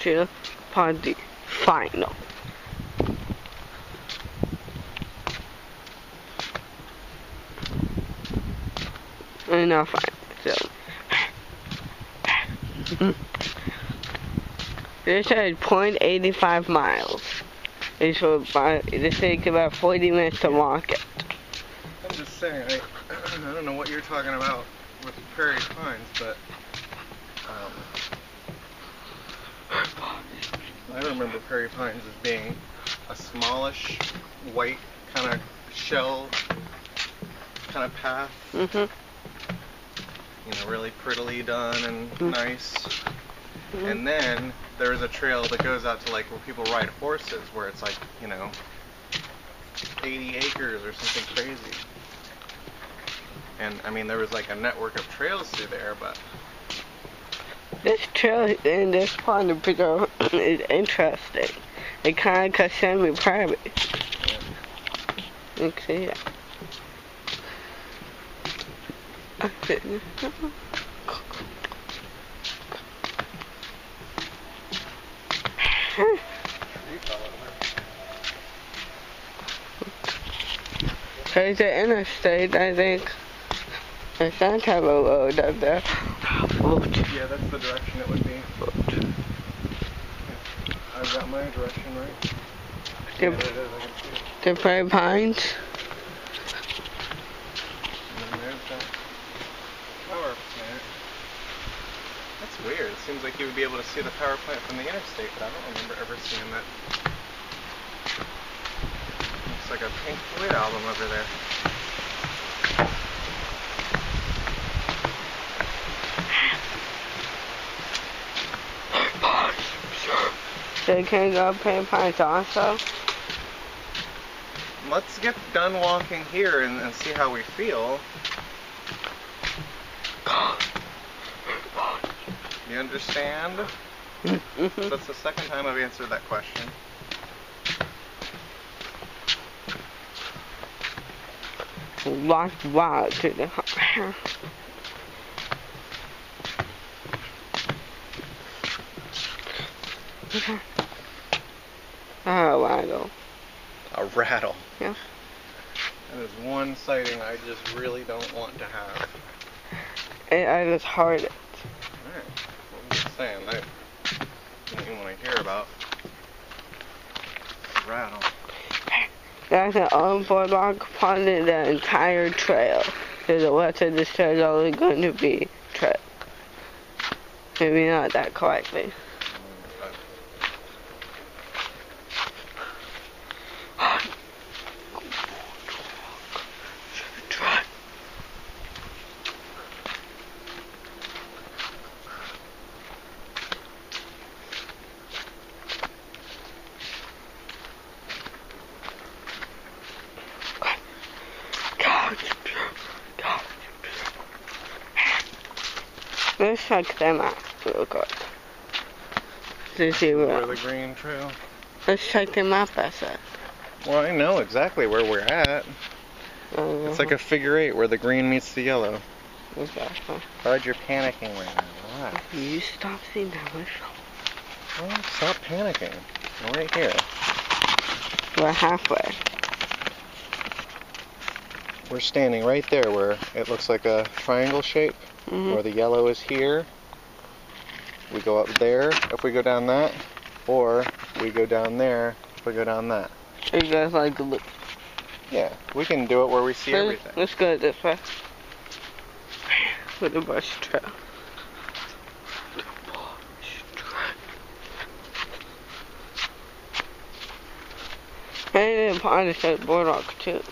to the final. And not final, so. This is 0.85 miles. This takes about 40 minutes to walk it. I'm just saying, I don't know what you're talking about with prairie pines, but I remember prairie pines as being a smallish, white kind of shell kind of path. Mm-hmm. You know, really prettily done and nice. Mm-hmm. And then there's a trail that goes out to like where people ride horses, where it's like, you know, 80 acres or something crazy. And I mean, there was like a network of trails through there, but this trail in this part of the video is interesting. It kind of cuts semi-private. You can see that. There's an interstate, I think. There's some type of road up there. Yeah, that's the direction it would be. I've got my direction right. Yeah, there it is, I can see it. The prairie pines. And then there's that power plant. That's weird. It seems like you would be able to see the power plant from the interstate, but I don't remember ever seeing that. Looks like a Pink Floyd album over there. They can go prairie pines also. Let's get done walking here and see how we feel. You understand? Mm-hmm. That's the second time I've answered that question. Walk wild to the Oh, rattle. A rattle? Yeah. That is one sighting I just really don't want to have. And I just heard it. Alright. Well, I'm just saying, I don't even want to hear about a rattle. That's an old boardwalk part of the entire trail. So the rest of this trail is only going to be trail. Maybe not that correctly. Let's check them out real quick. To see where the green trail. Let's check them out, I said. Well, I know exactly where we're at. It's like a figure 8 where the green meets the yellow. Exactly. Bud, you're panicking right now. Relax. You stop seeing that much. Well, stop panicking. We're right here. We're halfway. We're standing right there where it looks like a triangle shape. Where the yellow is here. We go up there if we go down that, or we go down there if we go down that. You guys like the loop? Yeah, we can do it where we see everything. Let's go this way. With the bus trail. And on the state boardwalk too.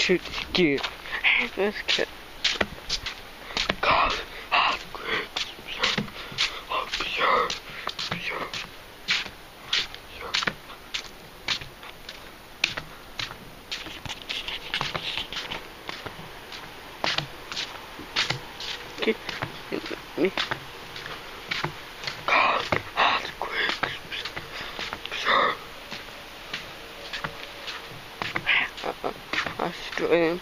shoot this gear. Let's get. God, hot grapes. Me. God, hot grapes. Australian.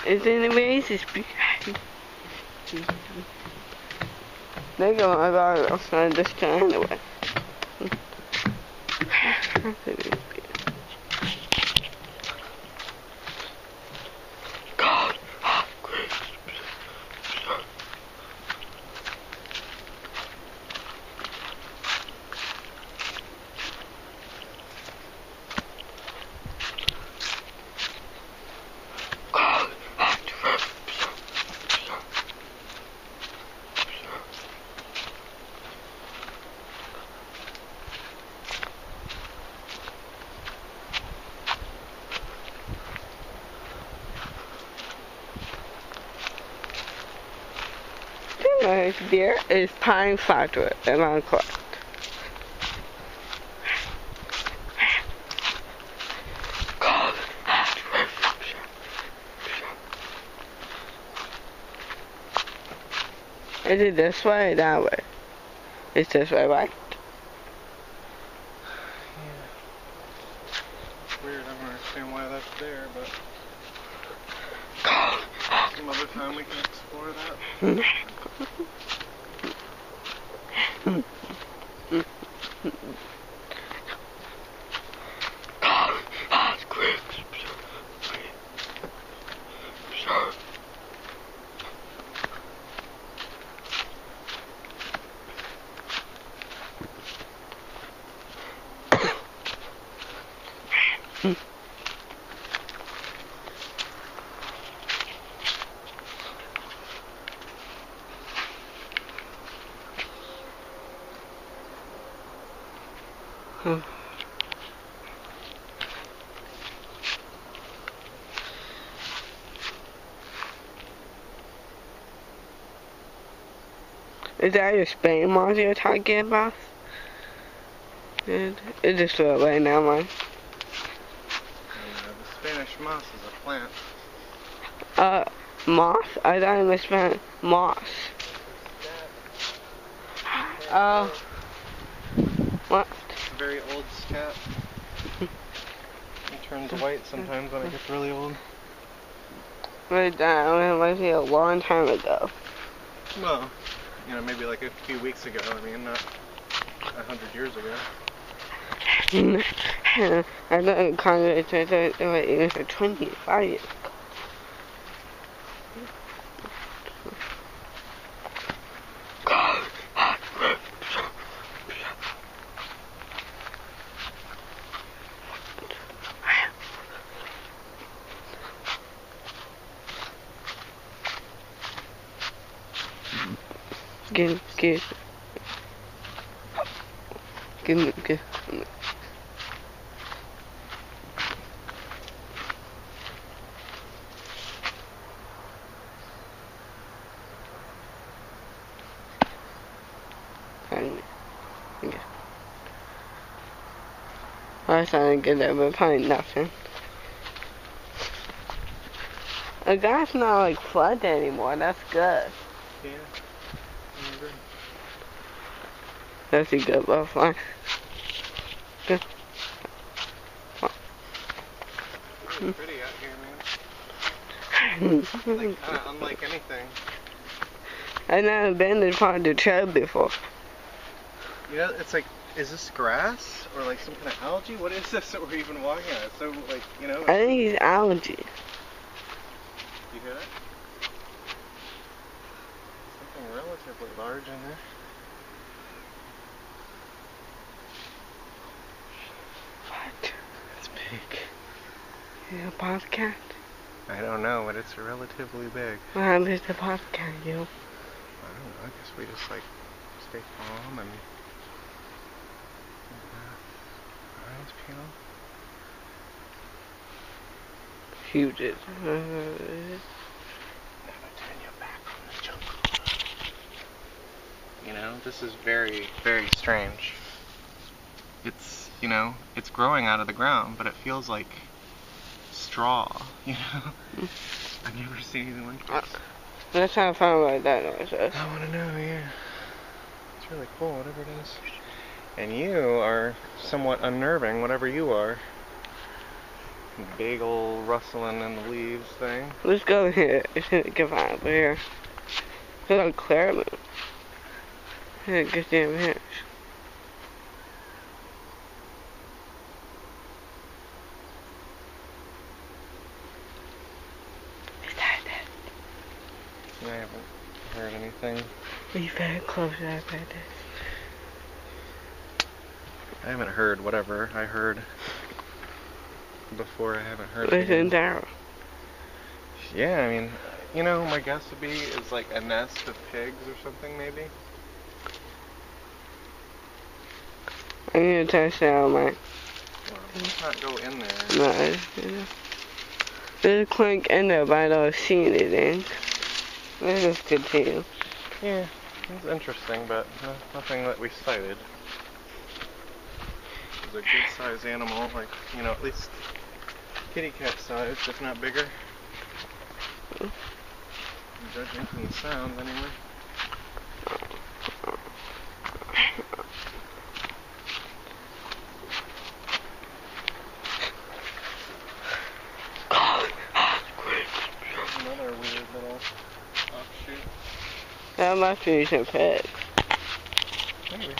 Is it racist? They go about outside this time anyway. God, hot grapes. There is Pine Factory, am I correct? Is it this way or that way? It's this way, right? Yeah. It's weird, I don't understand why that's there, but some other time we can explore that. Is that your Spain moss you're talking about? It just fell away now, man. The Spanish moss is a plant. Moss? I thought it was Spanish moss. Oh. What? It's a very old scat. It turns white sometimes when it gets really old. But that was a long time ago. Well, you know, maybe like a few weeks ago. I mean, not 100 years ago. I thought it was for 25 years ago. Give me. I was trying to get there, but probably nothing. The guy's not like flooded anymore. That's good. Yeah, I agree. That's a good butterfly. Good. Really pretty out here, man. Like, unlike anything. I've never been to part of the trail before. You know, it's like, is this grass or like some kind of algae? What is this that we're even walking on? It's so like, you know. I think it's algae. You hear that? Something relatively large in there. What? It's big. Is it a podcast? I don't know, but it's relatively big. What happens to the podcast, yo? I don't know, I guess we just like stay calm and eyes peeled. huge. Never turn your back on the jungle. You know, this is very, very strange. It's, you know, it's growing out of the ground, but it feels like straw, you know? I've never seen anything like this. Let's try to find what that noise is. I want to know, yeah. It's really cool, whatever it is. And you are somewhat unnerving, whatever you are. Big old rustling in the leaves thing. Let's go here. It's gonna get out over here. It's like Claremont. Get damn here. I haven't heard anything. Be very close to that right there. I haven't heard whatever I heard before. I haven't heard Listen anything. down. Yeah, I mean, you know, my guess would be is like a nest of pigs or something, maybe. I need to touch down, Mike. Well, let's not go in there. No, there's a clink in there, but I don't see anything. Let's just continue. Yeah, it's interesting, but nothing that we sighted. It's a good sized animal, like, you know, at least kitty cat size, if not bigger. Judging from the sounds, anyway. Another weird little offshoot. That must be some pigs. Maybe.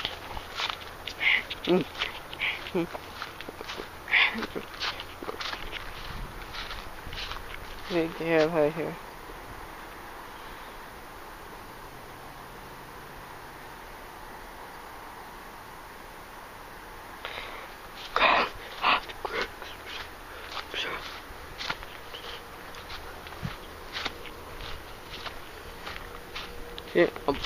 Big hair right here. Yeah, I'm